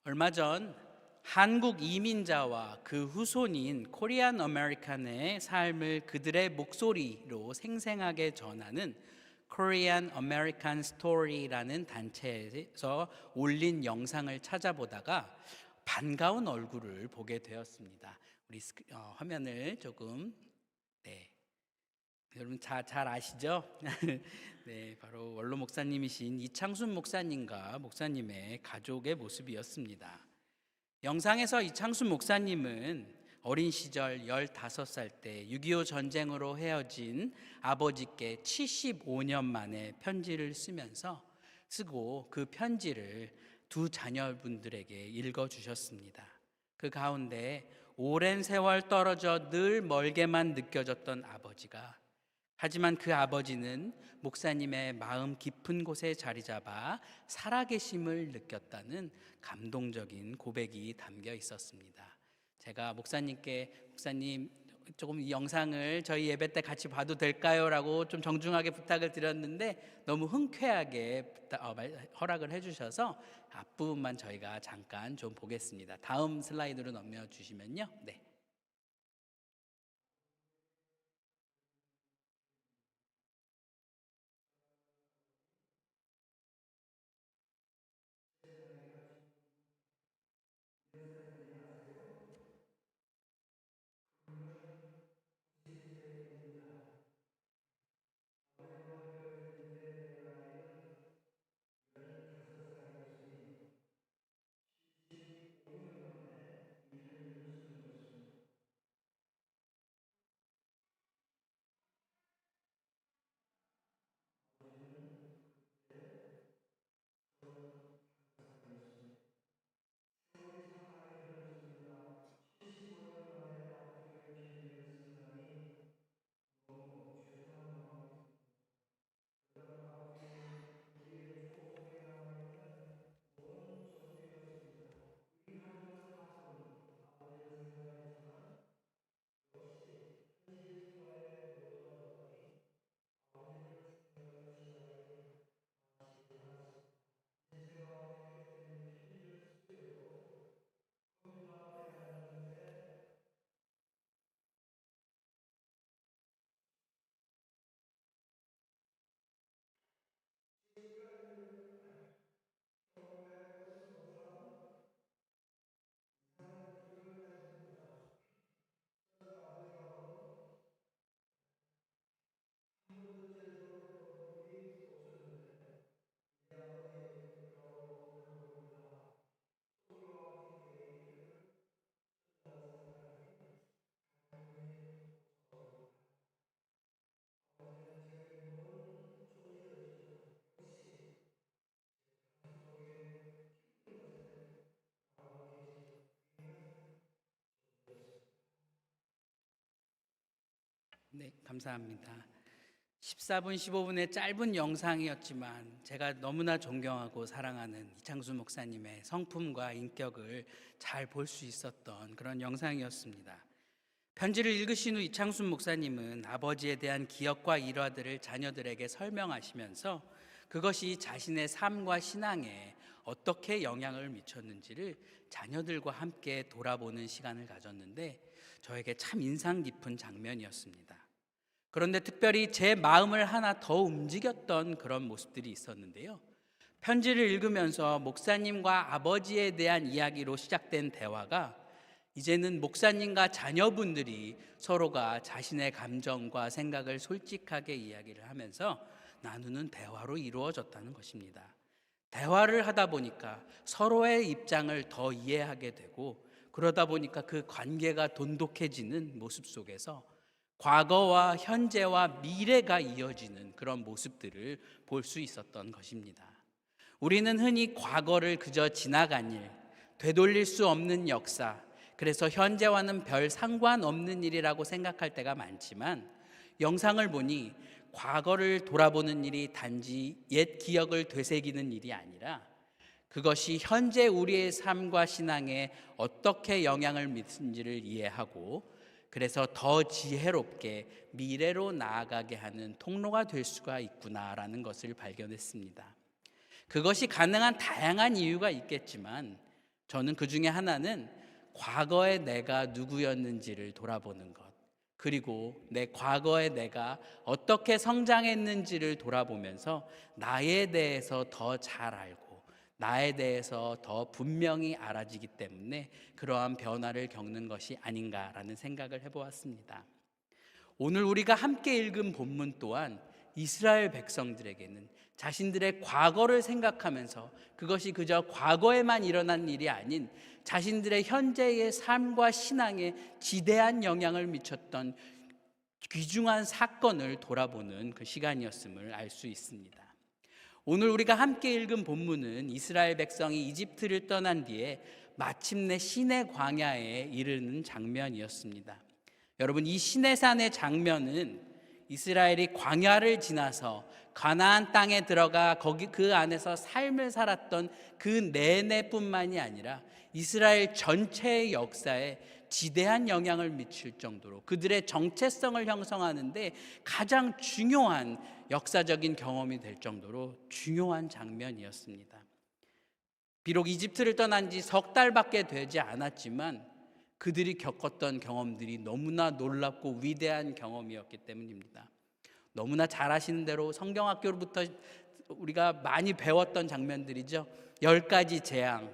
얼마 전 한국 이민자와 그 후손인 코리안 아메리칸의 삶을 그들의 목소리로 생생하게 전하는 Korean American Story라는 단체에서 올린 영상을 찾아보다가 반가운 얼굴을 보게 되었습니다. 우리 화면을 조금 여러분 잘 아시죠? 네, 바로 원로 목사님이신 이창순 목사님과 목사님의 가족의 모습이었습니다. 영상에서 이창순 목사님은 어린 시절 15살 때 6.25 전쟁으로 헤어진 아버지께 75년 만에 편지를 쓰고 그 편지를 두 자녀분들에게 읽어주셨습니다. 그 가운데 오랜 세월 떨어져 늘 멀게만 느껴졌던 아버지가, 하지만 그 아버지는 목사님의 마음 깊은 곳에 자리 잡아 살아계심을 느꼈다는 감동적인 고백이 담겨 있었습니다. 제가 목사님 조금 이 영상을 저희 예배 때 같이 봐도 될까요? 라고 좀 정중하게 부탁을 드렸는데 너무 흔쾌하게 허락을 해주셔서 앞부분만 저희가 잠깐 좀 보겠습니다. 다음 슬라이드로 넘겨주시면요. 네. 네, 감사합니다. 14분, 15분의 짧은 영상이었지만 제가 너무나 존경하고 사랑하는 이창수 목사님의 성품과 인격을 잘 볼 수 있었던 그런 영상이었습니다. 편지를 읽으신 후 이창순 목사님은 아버지에 대한 기억과 일화들을 자녀들에게 설명하시면서 그것이 자신의 삶과 신앙에 어떻게 영향을 미쳤는지를 자녀들과 함께 돌아보는 시간을 가졌는데 저에게 참 인상 깊은 장면이었습니다. 그런데 특별히 제 마음을 하나 더 움직였던 그런 모습들이 있었는데요. 편지를 읽으면서 목사님과 아버지에 대한 이야기로 시작된 대화가 이제는 목사님과 자녀분들이 서로가 자신의 감정과 생각을 솔직하게 이야기를 하면서 나누는 대화로 이루어졌다는 것입니다. 대화를 하다 보니까 서로의 입장을 더 이해하게 되고 그러다 보니까 그 관계가 돈독해지는 모습 속에서 과거와 현재와 미래가 이어지는 그런 모습들을 볼 수 있었던 것입니다. 우리는 흔히 과거를 그저 지나간 일, 되돌릴 수 없는 역사, 그래서 현재와는 별 상관없는 일이라고 생각할 때가 많지만 영상을 보니 과거를 돌아보는 일이 단지 옛 기억을 되새기는 일이 아니라 그것이 현재 우리의 삶과 신앙에 어떻게 영향을 미치는지를 이해하고 그래서 더 지혜롭게 미래로 나아가게 하는 통로가 될 수가 있구나라는 것을 발견했습니다. 그것이 가능한 다양한 이유가 있겠지만 저는 그 중에 하나는 과거의 내가 누구였는지를 돌아보는 것, 그리고 내 과거의 내가 어떻게 성장했는지를 돌아보면서 나에 대해서 더 잘 알고 나에 대해서 더 분명히 알아지기 때문에 그러한 변화를 겪는 것이 아닌가라는 생각을 해보았습니다. 오늘 우리가 함께 읽은 본문 또한 이스라엘 백성들에게는 자신들의 과거를 생각하면서 그것이 그저 과거에만 일어난 일이 아닌 자신들의 현재의 삶과 신앙에 지대한 영향을 미쳤던 귀중한 사건을 돌아보는 그 시간이었음을 알 수 있습니다. 오늘 우리가 함께 읽은 본문은 이스라엘 백성이 이집트를 떠난 뒤에 마침내 시내 광야에 이르는 장면이었습니다. 여러분, 이 시내산의 장면은 이스라엘이 광야를 지나서 가나안 땅에 들어가 그 안에서 삶을 살았던 그 내내뿐만이 아니라 이스라엘 전체의 역사에 지대한 영향을 미칠 정도로 그들의 정체성을 형성하는 데 가장 중요한 역사적인 경험이 될 정도로 중요한 장면이었습니다. 비록 이집트를 떠난 지 석 달밖에 되지 않았지만 그들이 겪었던 경험들이 너무나 놀랍고 위대한 경험이었기 때문입니다. 너무나 잘 아시는 대로 성경학교로부터 우리가 많이 배웠던 장면들이죠. 10가지 재앙,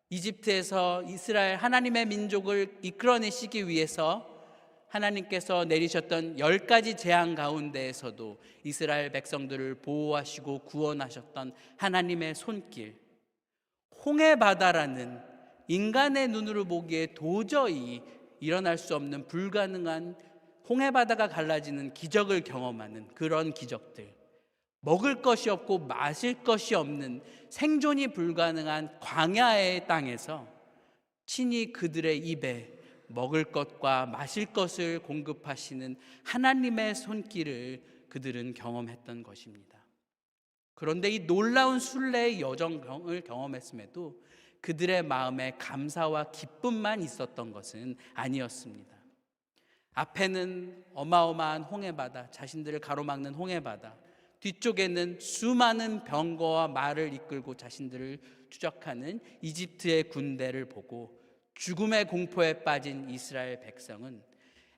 이집트에서 이스라엘 하나님의 민족을 이끌어내시기 위해서 하나님께서 내리셨던 10가지 재앙 가운데에서도 이스라엘 백성들을 보호하시고 구원하셨던 하나님의 손길, 홍해바다라는 인간의 눈으로 보기에 도저히 일어날 수 없는 불가능한 홍해바다가 갈라지는 기적을 경험하는 그런 기적들, 먹을 것이 없고 마실 것이 없는 생존이 불가능한 광야의 땅에서 친히 그들의 입에 먹을 것과 마실 것을 공급하시는 하나님의 손길을 그들은 경험했던 것입니다. 그런데 이 놀라운 순례의 여정을 경험했음에도 그들의 마음에 감사와 기쁨만 있었던 것은 아니었습니다. 앞에는 어마어마한 홍해바다, 자신들을 가로막는 홍해바다, 뒤쪽에는 수많은 병거와 말을 이끌고 자신들을 추적하는 이집트의 군대를 보고 죽음의 공포에 빠진 이스라엘 백성은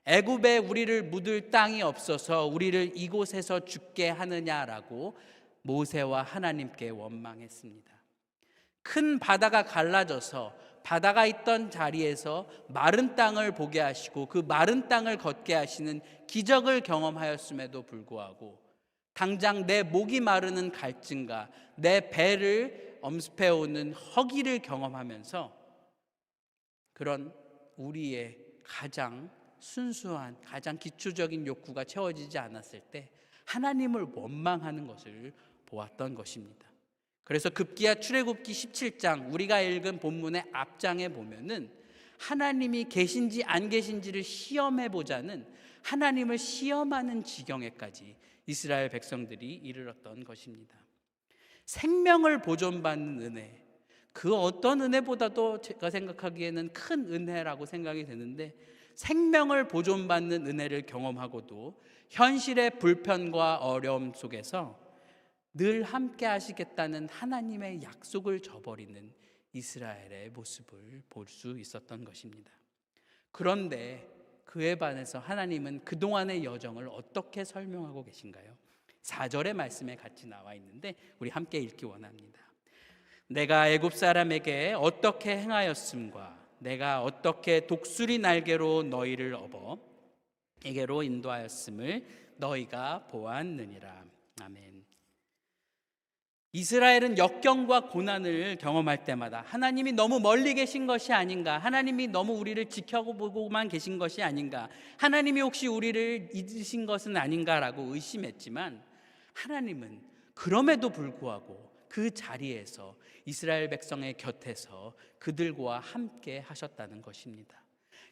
애굽에 우리를 묻을 땅이 없어서 우리를 이곳에서 죽게 하느냐라고 모세와 하나님께 원망했습니다. 큰 바다가 갈라져서 바다가 있던 자리에서 마른 땅을 보게 하시고 그 마른 땅을 걷게 하시는 기적을 경험하였음에도 불구하고 당장 내 목이 마르는 갈증과 내 배를 엄습해오는 허기를 경험하면서 그런 우리의 가장 순수한 가장 기초적인 욕구가 채워지지 않았을 때 하나님을 원망하는 것을 보았던 것입니다. 그래서 급기야 출애굽기 17장 우리가 읽은 본문의 앞장에 보면은 하나님이 계신지 안 계신지를 시험해 보자는 하나님을 시험하는 지경에까지 이스라엘 백성들이 이르렀던 것입니다. 생명을 보존받는 은혜, 그 어떤 은혜보다도 제가 생각하기에는 큰 은혜라고 생각이 되는데, 생명을 보존받는 은혜를 경험하고도 현실의 불편과 어려움 속에서 늘 함께 하시겠다는 하나님의 약속을 저버리는 이스라엘의 모습을 볼 수 있었던 것입니다. 그런데 그에 반해서 하나님은 그동안의 여정을 어떻게 설명하고 계신가요? 4절의 말씀에 같이 나와 있는데 우리 함께 읽기 원합니다. 내가 애굽 사람에게 어떻게 행하였음과 내가 어떻게 독수리 날개로 너희를 업어 에게로 인도하였음을 너희가 보았느니라. 아멘. 이스라엘은 역경과 고난을 경험할 때마다 하나님이 너무 멀리 계신 것이 아닌가, 하나님이 너무 우리를 지켜보고만 계신 것이 아닌가, 하나님이 혹시 우리를 잊으신 것은 아닌가라고 의심했지만 하나님은 그럼에도 불구하고 그 자리에서 이스라엘 백성의 곁에서 그들과 함께 하셨다는 것입니다.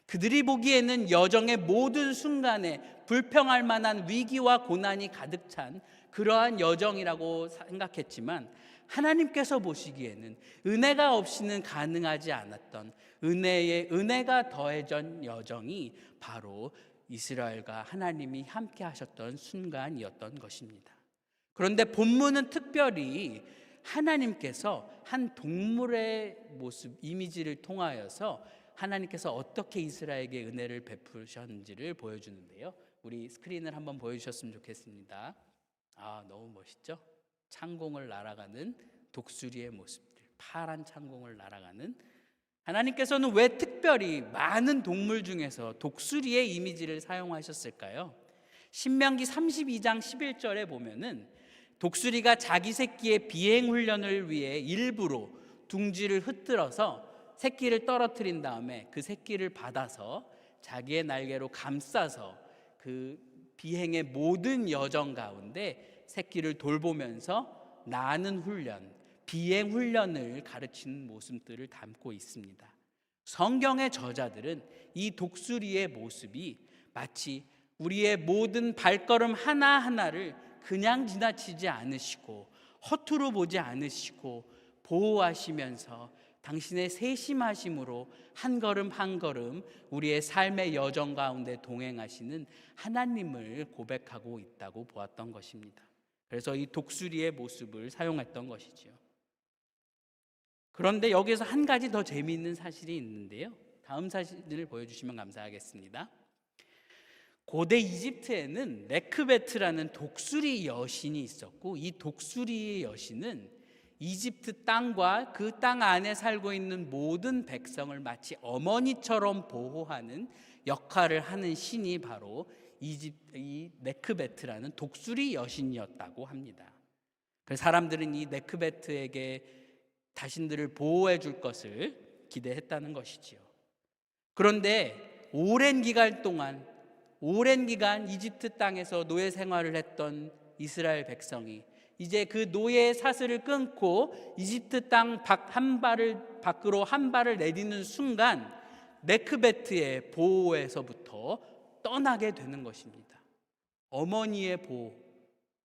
그들이 보기에는 여정의 모든 순간에 불평할 만한 위기와 고난이 가득 찬 그러한 여정이라고 생각했지만 하나님께서 보시기에는 은혜가 없이는 가능하지 않았던 은혜가 더해진 여정이 바로 이스라엘과 하나님이 함께 하셨던 순간이었던 것입니다. 그런데 본문은 특별히 하나님께서 한 동물의 모습, 이미지를 통하여서 하나님께서 어떻게 이스라엘에게 은혜를 베푸셨는지를 보여주는데요. 우리 스크린을 한번 보여주셨으면 좋겠습니다. 너무 멋있죠? 창공을 날아가는 독수리의 모습들, 파란 창공을 날아가는, 하나님께서는 왜 특별히 많은 동물 중에서 독수리의 이미지를 사용하셨을까요? 신명기 32장 11절에 보면은 독수리가 자기 새끼의 비행 훈련을 위해 일부러 둥지를 흩뜨려서 새끼를 떨어뜨린 다음에 그 새끼를 받아서 자기의 날개로 감싸서 그 비행의 모든 여정 가운데 새끼를 돌보면서 나는 훈련, 비행 훈련을 가르치는 모습들을 담고 있습니다. 성경의 저자들은 이 독수리의 모습이 마치 우리의 모든 발걸음 하나하나를 그냥 지나치지 않으시고 허투루 보지 않으시고 보호하시면서 당신의 세심하심으로 한 걸음 한 걸음 우리의 삶의 여정 가운데 동행하시는 하나님을 고백하고 있다고 보았던 것입니다. 그래서 이 독수리의 모습을 사용했던 것이지요. 그런데 여기서 한 가지 더 재미있는 사실이 있는데요. 다음 사진을 보여주시면 감사하겠습니다. 고대 이집트에는 메크베트라는 독수리 여신이 있었고, 이 독수리의 여신은 이집트 땅과 그 땅 안에 살고 있는 모든 백성을 마치 어머니처럼 보호하는 역할을 하는 신이 바로 이 메크베트라는 독수리 여신이었다고 합니다. 그래서 사람들은 이 메크베트에게 자신들을 보호해 줄 것을 기대했다는 것이지요. 그런데 오랜 기간 이집트 땅에서 노예 생활을 했던 이스라엘 백성이 이제 그 노예의 사슬을 끊고 이집트 땅 밖으로 한 발을 내딛는 순간 메크베트의 보호에서부터 떠나게 되는 것입니다. 어머니의 보호,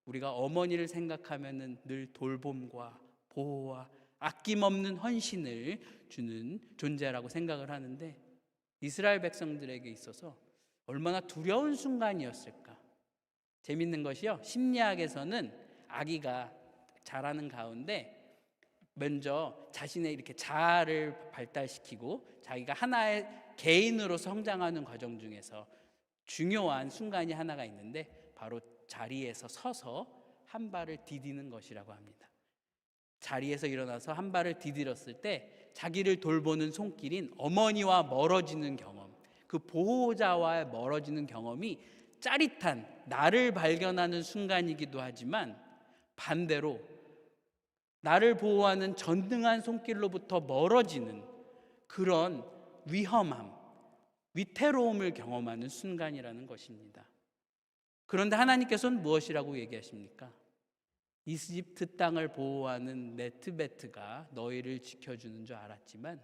우리가 어머니를 생각하면은 늘 돌봄과 보호와 아낌없는 헌신을 주는 존재라고 생각을 하는데, 이스라엘 백성들에게 있어서 얼마나 두려운 순간이었을까. 재밌는 것이요, 심리학에서는 아기가 자라는 가운데 먼저 자신의 이렇게 자아를 발달시키고 자기가 하나의 개인으로 성장하는 과정 중에서 중요한 순간이 하나가 있는데, 바로 자리에서 서서 한 발을 디디는 것이라고 합니다. 자리에서 일어나서 한 발을 디디었을 때 자기를 돌보는 손길인 어머니와 멀어지는 경험, 그 보호자와 멀어지는 경험이 짜릿한 나를 발견하는 순간이기도 하지만, 반대로 나를 보호하는 전능한 손길로부터 멀어지는 그런 위험함, 위태로움을 경험하는 순간이라는 것입니다. 그런데 하나님께서는 무엇이라고 얘기하십니까? 이집트 땅을 보호하는 메크베트가 너희를 지켜주는 줄 알았지만,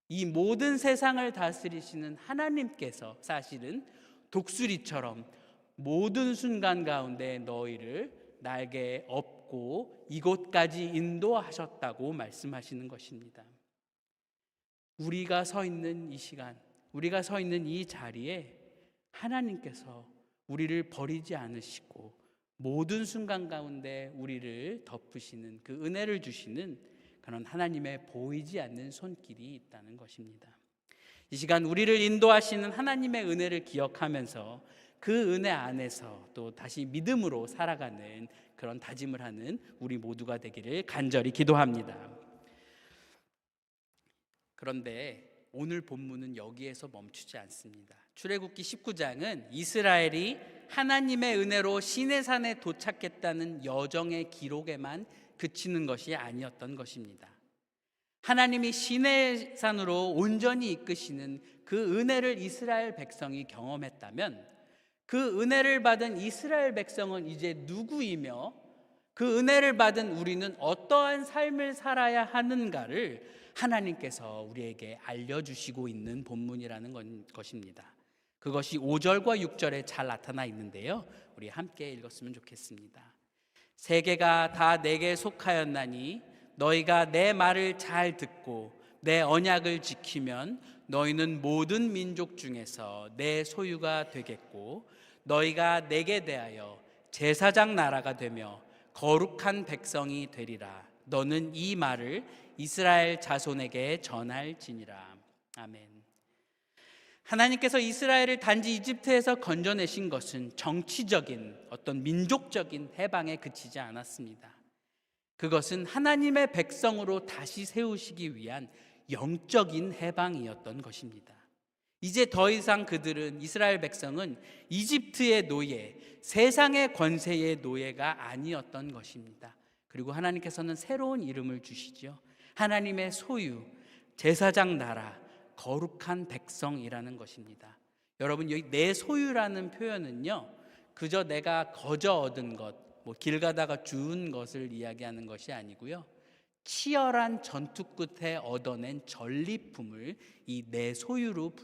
이 모든 세상을 다스리시는 하나님께서 사실은 독수리처럼 모든 순간 가운데 너희를 날개에 업고 이곳까지 인도하셨다고 말씀하시는 것입니다. 우리가 서 있는 이 시간, 우리가 서 있는 이 자리에 하나님께서 우리를 버리지 않으시고 모든 순간 가운데 우리를 덮으시는, 그 은혜를 주시는 그런 하나님의 보이지 않는 손길이 있다는 것입니다. 이 시간 우리를 인도하시는 하나님의 은혜를 기억하면서 그 은혜 안에서 또 다시 믿음으로 살아가는 그런 다짐을 하는 우리 모두가 되기를 간절히 기도합니다. 그런데 오늘 본문은 여기에서 멈추지 않습니다. 출애굽기 19장은 이스라엘이 하나님의 은혜로 시내산에 도착했다는 여정의 기록에만 그치는 것이 아니었던 것입니다. 하나님이 시내산으로 온전히 이끄시는 그 은혜를 이스라엘 백성이 경험했다면, 그 은혜를 받은 이스라엘 백성은 이제 누구이며 그 은혜를 받은 우리는 어떠한 삶을 살아야 하는가를 하나님께서 우리에게 알려주시고 있는 본문이라는 것입니다. 그것이 5절과 6절에 잘 나타나 있는데요, 우리 함께 읽었으면 좋겠습니다. 세계가 다 내게 속하였나니 너희가 내 말을 잘 듣고 내 언약을 지키면 너희는 모든 민족 중에서 내 소유가 되겠고, 너희가 내게 대하여 제사장 나라가 되며 거룩한 백성이 되리라. 너는 이 말을 이스라엘 자손에게 전할지니라. 아멘. 하나님께서 이스라엘을 단지 이집트에서 건져내신 것은 정치적인 어떤 민족적인 해방에 그치지 않았습니다. 그것은 하나님의 백성으로 다시 세우시기 위한 영적인 해방이었던 것입니다. 이제 더 이상 그들은, 이스라엘 백성은 이집트의 노예, 세상의 권세의 노예가 아니었던 것입니다. 그리고 하나님께서는 새로운 이름을 주시죠. 하나님의 소유, 제사장 나라, 거룩한 백성이라는 것입니다. 여러분, 여기 내 소유라는 표현은요, 그저 내가 거저 얻은 것, 길 가다가 주운 것을 이야기하는 것이 아니고요, 치열한 전투 끝에 얻어낸 전리품을 이 내 소유로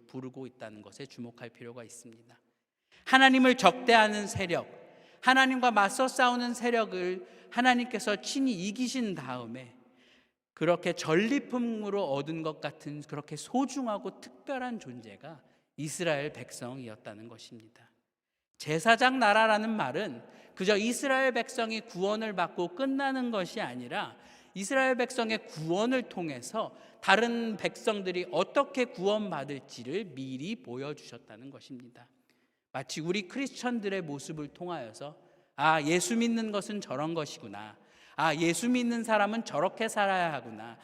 부르고 있다는 것에 주목할 필요가 있습니다. 하나님을 적대하는 세력, 하나님과 맞서 싸우는 세력을 하나님께서 친히 이기신 다음에 그렇게 전리품으로 얻은 것 같은 그렇게 소중하고 특별한 존재가 이스라엘 백성이었다는 것입니다. 제사장 나라라는 말은 그저 이스라엘 백성이 구원을 받고 끝나는 것이 아니라 이스라엘 백성의 구원을 통해서 다른 백성들이 어떻게 구원받을지를 미리 보여주셨다는 것입니다. 마치 우리 크리스천들의 모습을 통하여서 예수 믿는 것은 저런 것이구나, 예수 믿는 사람은 저렇게 살아야 하구나,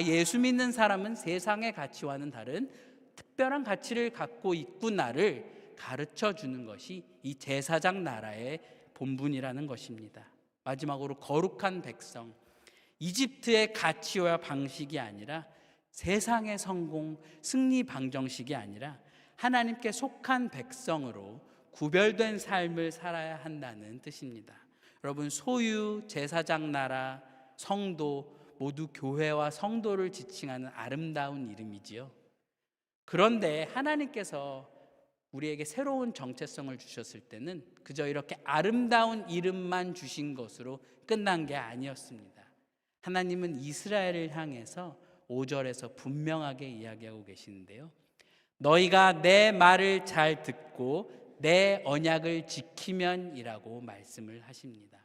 예수 믿는 사람은 세상의 가치와는 다른 특별한 가치를 갖고 있구나를 가르쳐 주는 것이 이 제사장 나라의 본분이라는 것입니다. 마지막으로 거룩한 백성, 이집트의 가치와 방식이 아니라 세상의 성공, 승리 방정식이 아니라 하나님께 속한 백성으로 구별된 삶을 살아야 한다는 뜻입니다. 여러분, 소유, 제사장 나라, 성도 모두 교회와 성도를 지칭하는 아름다운 이름이지요. 그런데 하나님께서 우리에게 새로운 정체성을 주셨을 때는 그저 이렇게 아름다운 이름만 주신 것으로 끝난 게 아니었습니다. 하나님은 이스라엘을 향해서 5절에서 분명하게 이야기하고 계시는데요, 너희가 내 말을 잘 듣고 내 언약을 지키면이라고 말씀을 하십니다.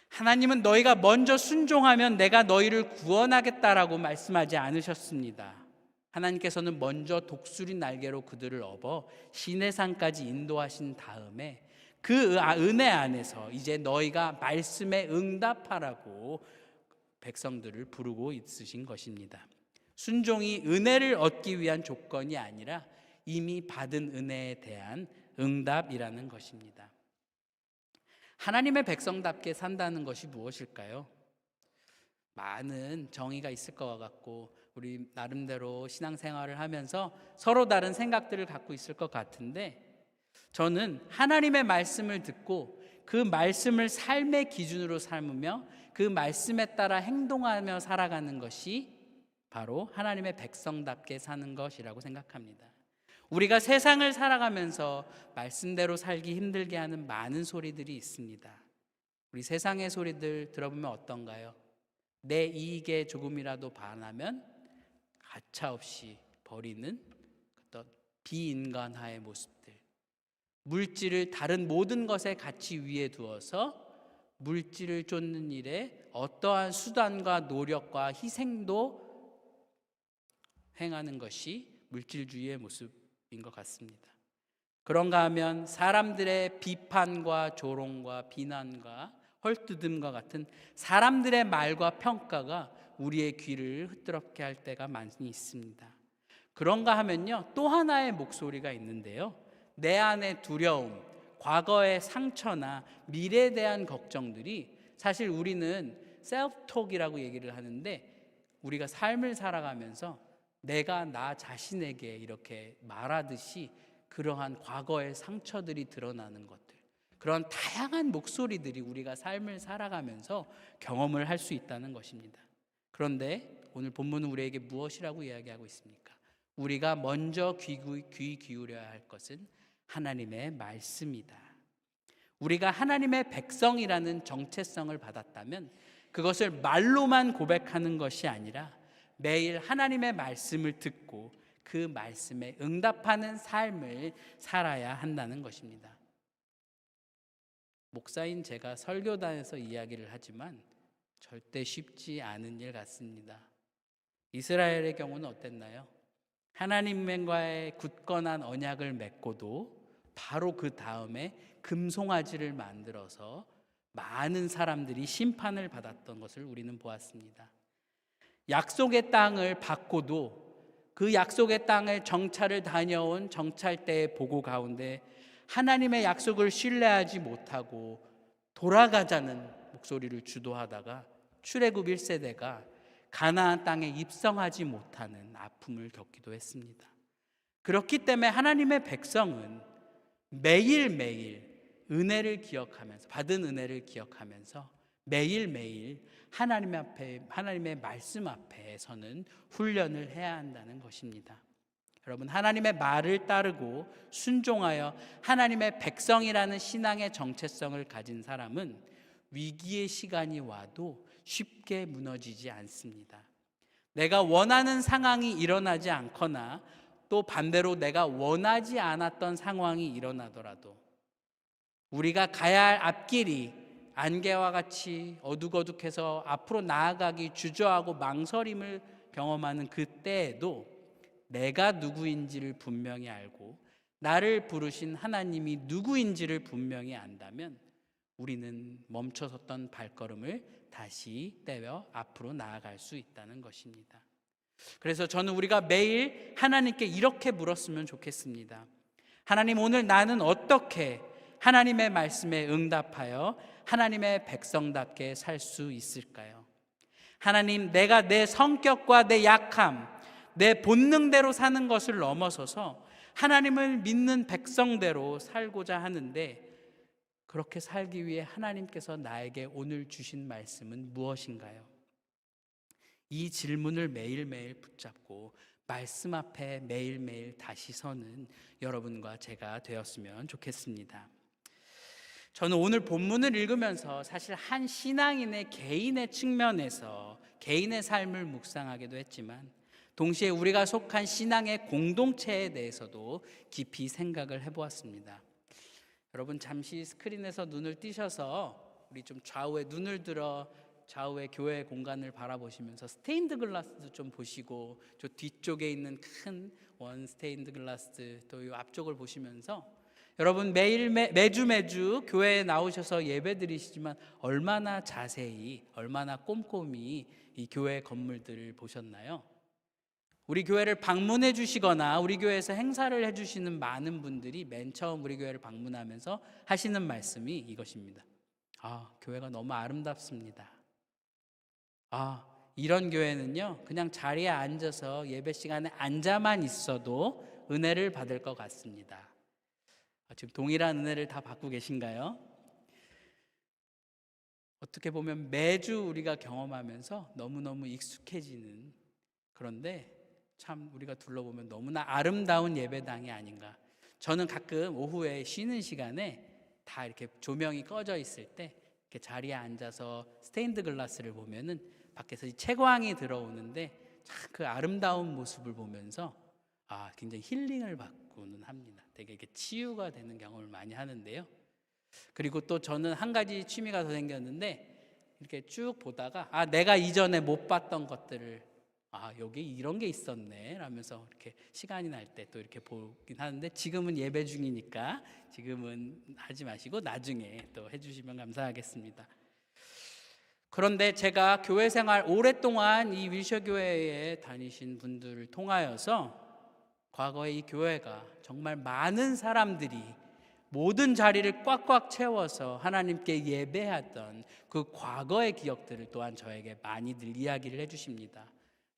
하나님은 너희가 먼저 순종하면 내가 너희를 구원하겠다라고 말씀하지 않으셨습니다. 하나님께서는 먼저 독수리 날개로 그들을 업어 시내산까지 인도하신 다음에 그 은혜 안에서 이제 너희가 말씀에 응답하라고 백성들을 부르고 있으신 것입니다. 순종이 은혜를 얻기 위한 조건이 아니라 이미 받은 은혜에 대한 응답이라는 것입니다. 하나님의 백성답게 산다는 것이 무엇일까요? 많은 정의가 있을 것 같고 우리 나름대로 신앙생활을 하면서 서로 다른 생각들을 갖고 있을 것 같은데, 저는 하나님의 말씀을 듣고 그 말씀을 삶의 기준으로 삼으며 그 말씀에 따라 행동하며 살아가는 것이 바로 하나님의 백성답게 사는 것이라고 생각합니다. 우리가 세상을 살아가면서 말씀대로 살기 힘들게 하는 많은 소리들이 있습니다. 우리 세상의 소리들 들어보면 어떤가요? 내 이익에 조금이라도 반하면 가차없이 버리는 어떤 비인간화의 모습들, 물질을 다른 모든 것의 가치 위에 두어서 물질을 쫓는 일에 어떠한 수단과 노력과 희생도 행하는 것이 물질주의의 모습인 것 같습니다. 그런가 하면 사람들의 비판과 조롱과 비난과 헐뜯음과 같은 사람들의 말과 평가가 우리의 귀를 흐트럽게 할 때가 많이 있습니다. 그런가 하면요, 또 하나의 목소리가 있는데요, 내 안의 두려움, 과거의 상처나 미래에 대한 걱정들이, 사실 우리는 셀프톡이라고 얘기를 하는데, 우리가 삶을 살아가면서 내가 나 자신에게 이렇게 말하듯이 그러한 과거의 상처들이 드러나는 것들, 그런 다양한 목소리들이 우리가 삶을 살아가면서 경험을 할 수 있다는 것입니다. 그런데 오늘 본문은 우리에게 무엇이라고 이야기하고 있습니까? 우리가 먼저 귀 기울여야 할 것은 하나님의 말씀이다. 우리가 하나님의 백성이라는 정체성을 받았다면 그것을 말로만 고백하는 것이 아니라 매일 하나님의 말씀을 듣고 그 말씀에 응답하는 삶을 살아야 한다는 것입니다. 목사인 제가 설교단에서 이야기를 하지만 절대 쉽지 않은 일 같습니다. 이스라엘의 경우는 어땠나요? 하나님과의 굳건한 언약을 맺고도 바로 그 다음에 금송아지를 만들어서 많은 사람들이 심판을 받았던 것을 우리는 보았습니다. 약속의 땅을 받고도 그 약속의 땅에 정찰을 다녀온 정찰대의 보고 가운데 하나님의 약속을 신뢰하지 못하고 돌아가자는 목소리를 주도하다가 출애굽 1세대가 가나안 땅에 입성하지 못하는 아픔을 겪기도 했습니다. 그렇기 때문에 하나님의 백성은 매일매일 은혜를 기억하면서, 받은 은혜를 기억하면서 매일매일 하나님의 말씀 앞에서는 훈련을 해야 한다는 것입니다. 여러분, 하나님의 말을 따르고 순종하여 하나님의 백성이라는 신앙의 정체성을 가진 사람은 위기의 시간이 와도 쉽게 무너지지 않습니다. 내가 원하는 상황이 일어나지 않거나 또 반대로 내가 원하지 않았던 상황이 일어나더라도 우리가 가야 할 앞길이 안개와 같이 어둑어둑해서 앞으로 나아가기 주저하고 망설임을 경험하는 그때에도 내가 누구인지를 분명히 알고 나를 부르신 하나님이 누구인지를 분명히 안다면 우리는 멈춰섰던 발걸음을 다시 떼어 앞으로 나아갈 수 있다는 것입니다. 그래서 저는 우리가 매일 하나님께 이렇게 물었으면 좋겠습니다. 하나님, 오늘 나는 어떻게 하나님의 말씀에 응답하여 하나님의 백성답게 살 수 있을까요? 하나님, 내가 내 성격과 내 약함, 내 본능대로 사는 것을 넘어서서 하나님을 믿는 백성대로 살고자 하는데, 그렇게 살기 위해 하나님께서 나에게 오늘 주신 말씀은 무엇인가요? 이 질문을 매일매일 붙잡고 말씀 앞에 매일매일 다시 서는 여러분과 제가 되었으면 좋겠습니다. 저는 오늘 본문을 읽으면서 사실 한 신앙인의 개인의 측면에서 개인의 삶을 묵상하기도 했지만 동시에 우리가 속한 신앙의 공동체에 대해서도 깊이 생각을 해보았습니다. 여러분, 잠시 스크린에서 눈을 띄셔서 우리 좀 좌우에 눈을 들어 좌우의 교회 공간을 바라보시면서 스테인드 글라스도 좀 보시고 저 뒤쪽에 있는 큰 원 스테인드 글라스 또 이 앞쪽을 보시면서 여러분 매주 교회에 나오셔서 예배 드리시지만 얼마나 자세히 얼마나 꼼꼼히 이 교회 건물들을 보셨나요? 우리 교회를 방문해 주시거나 우리 교회에서 행사를 해 주시는 많은 분들이 맨 처음 우리 교회를 방문하면서 하시는 말씀이 이것입니다. 교회가 너무 아름답습니다. 이런 교회는요, 그냥 자리에 앉아서 예배 시간에 앉아만 있어도 은혜를 받을 것 같습니다. 지금 동일한 은혜를 다 받고 계신가요? 어떻게 보면 매주 우리가 경험하면서 너무너무 익숙해지는, 그런데 참 우리가 둘러보면 너무나 아름다운 예배당이 아닌가. 저는 가끔 오후에 쉬는 시간에 다 이렇게 조명이 꺼져 있을 때 이렇게 자리에 앉아서 스테인드 글라스를 보면은 밖에서 채광이 들어오는데 참 그 아름다운 모습을 보면서 굉장히 힐링을 받고는 합니다. 되게 이렇게 치유가 되는 경험을 많이 하는데요. 그리고 또 저는 한 가지 취미가 더 생겼는데 이렇게 쭉 보다가 내가 이전에 못 봤던 것들을 여기 이런 게 있었네 라면서 이렇게 시간이 날 때 또 이렇게 보긴 하는데, 지금은 예배 중이니까 지금은 하지 마시고 나중에 또 해주시면 감사하겠습니다. 그런데 제가 교회 생활 오랫동안 이 윌셔 교회에 다니신 분들을 통하여서 과거에 이 교회가 정말 많은 사람들이 모든 자리를 꽉꽉 채워서 하나님께 예배했던 그 과거의 기억들을 또한 저에게 많이들 이야기를 해주십니다.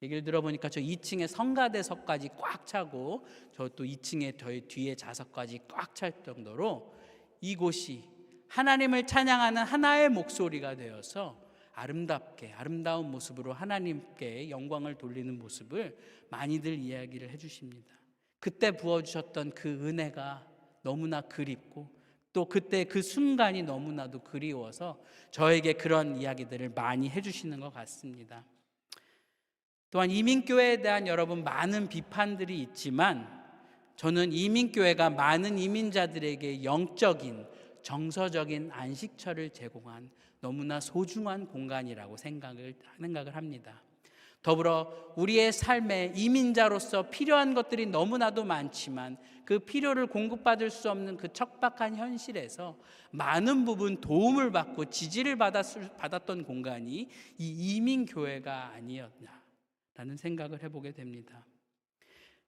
얘기를 들어보니까 저 2층에 성가대석까지 꽉 차고 저 또 2층에 저희 뒤에 좌석까지 꽉 찰 정도로 이곳이 하나님을 찬양하는 하나의 목소리가 되어서 아름다운 모습으로 하나님께 영광을 돌리는 모습을 많이들 이야기를 해주십니다. 그때 부어주셨던 그 은혜가 너무나 그립고 또 그때 그 순간이 너무나도 그리워서 저에게 그런 이야기들을 많이 해주시는 것 같습니다. 또한 이민교회에 대한 여러분 많은 비판들이 있지만 저는 이민교회가 많은 이민자들에게 영적인 정서적인 안식처를 제공한 너무나 소중한 공간이라고 생각을 합니다. 더불어 우리의 삶에 이민자로서 필요한 것들이 너무나도 많지만 그 필요를 공급받을 수 없는 그 척박한 현실에서 많은 부분 도움을 받고 지지를 받았던 공간이 이 이민교회가 아니었나라는 생각을 해보게 됩니다.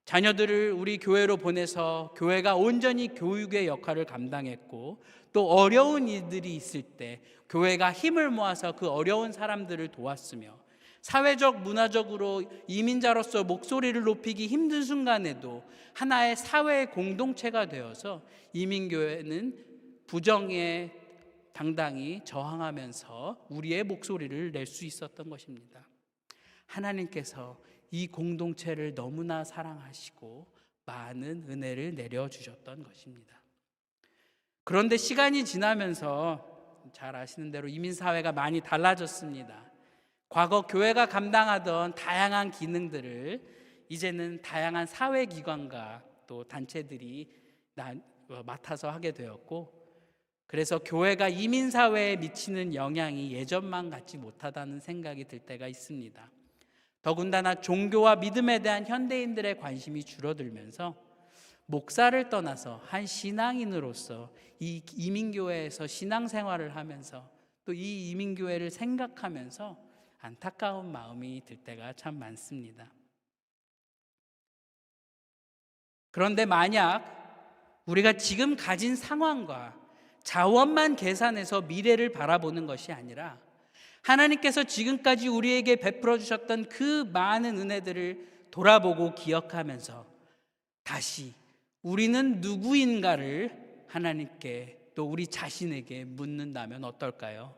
자녀들을 우리 교회로 보내서 교회가 온전히 교육의 역할을 감당했고, 또 어려운 일들이 있을 때 교회가 힘을 모아서 그 어려운 사람들을 도왔으며, 사회적 문화적으로 이민자로서 목소리를 높이기 힘든 순간에도 하나의 사회의 공동체가 되어서 이민교회는 부정에 당당히 저항하면서 우리의 목소리를 낼 수 있었던 것입니다. 하나님께서 이 공동체를 너무나 사랑하시고 많은 은혜를 내려주셨던 것입니다. 그런데 시간이 지나면서 잘 아시는 대로 이민사회가 많이 달라졌습니다. 과거 교회가 감당하던 다양한 기능들을 이제는 다양한 사회기관과 또 단체들이 맡아서 하게 되었고, 그래서 교회가 이민사회에 미치는 영향이 예전만 같지 못하다는 생각이 들 때가 있습니다. 더군다나 종교와 믿음에 대한 현대인들의 관심이 줄어들면서 목사를 떠나서 한 신앙인으로서 이 이민교회에서 신앙생활을 하면서 또 이 이민교회를 생각하면서 안타까운 마음이 들 때가 참 많습니다. 그런데 만약 우리가 지금 가진 상황과 자원만 계산해서 미래를 바라보는 것이 아니라 하나님께서 지금까지 우리에게 베풀어 주셨던 그 많은 은혜들을 돌아보고 기억하면서 다시 우리는 누구인가를 하나님께 또 우리 자신에게 묻는다면 어떨까요?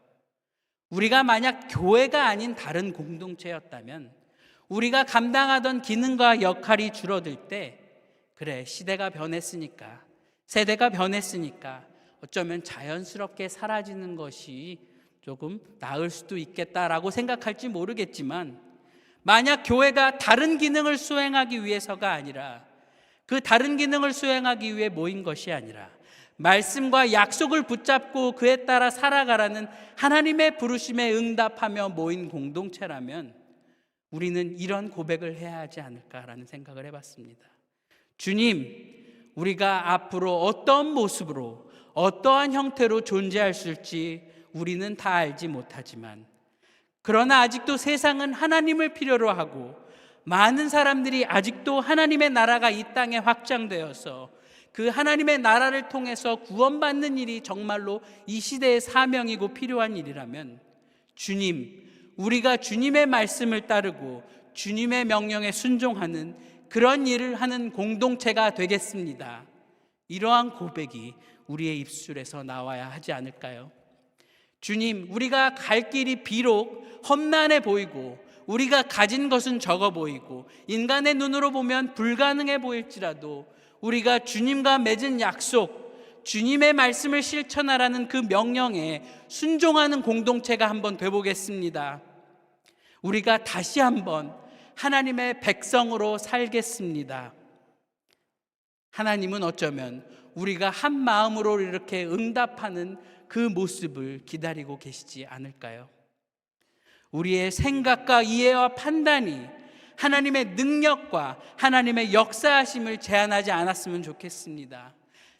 우리가 만약 교회가 아닌 다른 공동체였다면, 우리가 감당하던 기능과 역할이 줄어들 때, 그래, 시대가 변했으니까, 세대가 변했으니까 어쩌면 자연스럽게 사라지는 것이 조금 나을 수도 있겠다라고 생각할지 모르겠지만, 만약 교회가 다른 기능을 수행하기 위해서가 아니라, 그 다른 기능을 수행하기 위해 모인 것이 아니라 말씀과 약속을 붙잡고 그에 따라 살아가라는 하나님의 부르심에 응답하며 모인 공동체라면 우리는 이런 고백을 해야 하지 않을까라는 생각을 해봤습니다. 주님, 우리가 앞으로 어떤 모습으로 어떠한 형태로 존재할 수 있을지 우리는 다 알지 못하지만, 그러나 아직도 세상은 하나님을 필요로 하고 많은 사람들이 아직도 하나님의 나라가 이 땅에 확장되어서 그 하나님의 나라를 통해서 구원받는 일이 정말로 이 시대의 사명이고 필요한 일이라면, 주님, 우리가 주님의 말씀을 따르고 주님의 명령에 순종하는 그런 일을 하는 공동체가 되겠습니다. 이러한 고백이 우리의 입술에서 나와야 하지 않을까요? 주님, 우리가 갈 길이 비록 험난해 보이고 우리가 가진 것은 적어 보이고 인간의 눈으로 보면 불가능해 보일지라도 우리가 주님과 맺은 약속, 주님의 말씀을 실천하라는 그 명령에 순종하는 공동체가 한번 되보겠습니다. 우리가 다시 한번 하나님의 백성으로 살겠습니다. 하나님은 어쩌면 우리가 한 마음으로 이렇게 응답하는 그 모습을 기다리고 계시지 않을까요? 우리의 생각과 이해와 판단이 하나님의 능력과 하나님의 역사하심을 제한하지 않았으면 좋겠습니다.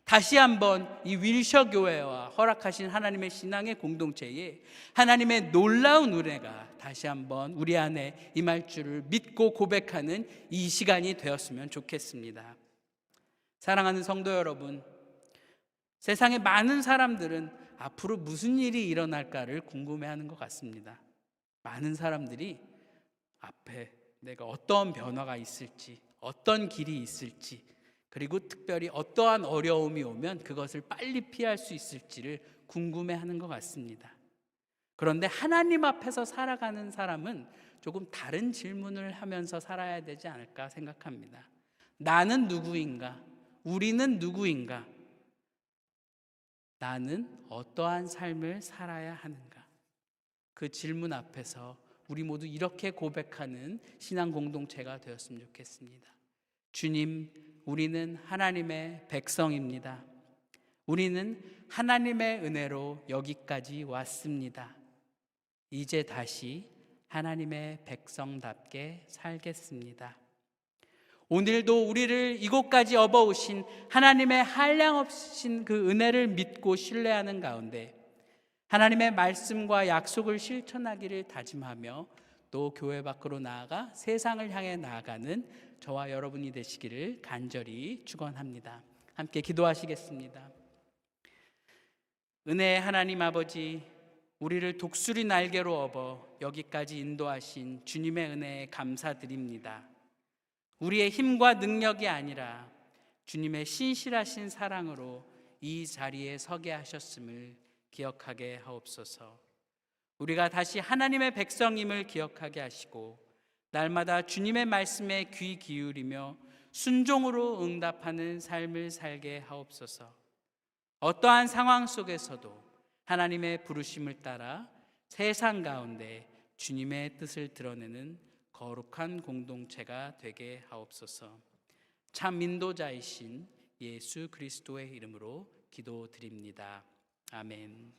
다시 한번 이 윌셔 교회와 허락하신 하나님의 신앙의 공동체에 하나님의 놀라운 은혜가 다시 한번 우리 안에 임할 줄을 믿고 고백하는 이 시간이 되었으면 좋겠습니다. 사랑하는 성도 여러분, 세상의 많은 사람들은 앞으로 무슨 일이 일어날까를 궁금해하는 것 같습니다. 많은 사람들이 앞에 내가 어떠한 변화가 있을지, 어떤 길이 있을지, 그리고 특별히 어떠한 어려움이 오면 그것을 빨리 피할 수 있을지를 궁금해하는 것 같습니다. 그런데 하나님 앞에서 살아가는 사람은 조금 다른 질문을 하면서 살아야 되지 않을까 생각합니다. 나는 누구인가? 우리는 누구인가? 나는 어떠한 삶을 살아야 하는가? 그 질문 앞에서 우리 모두 이렇게 고백하는 신앙 공동체가 되었으면 좋겠습니다. 주님, 우리는 하나님의 백성입니다. 우리는 하나님의 은혜로 여기까지 왔습니다. 이제 다시 하나님의 백성답게 살겠습니다. 오늘도 우리를 이곳까지 업어오신 하나님의 한량없으신 그 은혜를 믿고 신뢰하는 가운데 하나님의 말씀과 약속을 실천하기를 다짐하며 또 교회 밖으로 나아가 세상을 향해 나아가는 저와 여러분이 되시기를 간절히 축원합니다. 함께 기도하시겠습니다. 은혜의 하나님 아버지, 우리를 독수리 날개로 업어 여기까지 인도하신 주님의 은혜에 감사드립니다. 우리의 힘과 능력이 아니라 주님의 신실하신 사랑으로 이 자리에 서게 하셨음을 기억하게 하옵소서. 우리가 다시 하나님의 백성임을 기억하게 하시고 날마다 주님의 말씀에 귀 기울이며 순종으로 응답하는 삶을 살게 하옵소서. 어떠한 상황 속에서도 하나님의 부르심을 따라 세상 가운데 주님의 뜻을 드러내는 거룩한 공동체가 되게 하옵소서. 참 인도자이신 예수 그리스도의 이름으로 기도드립니다. 아멘.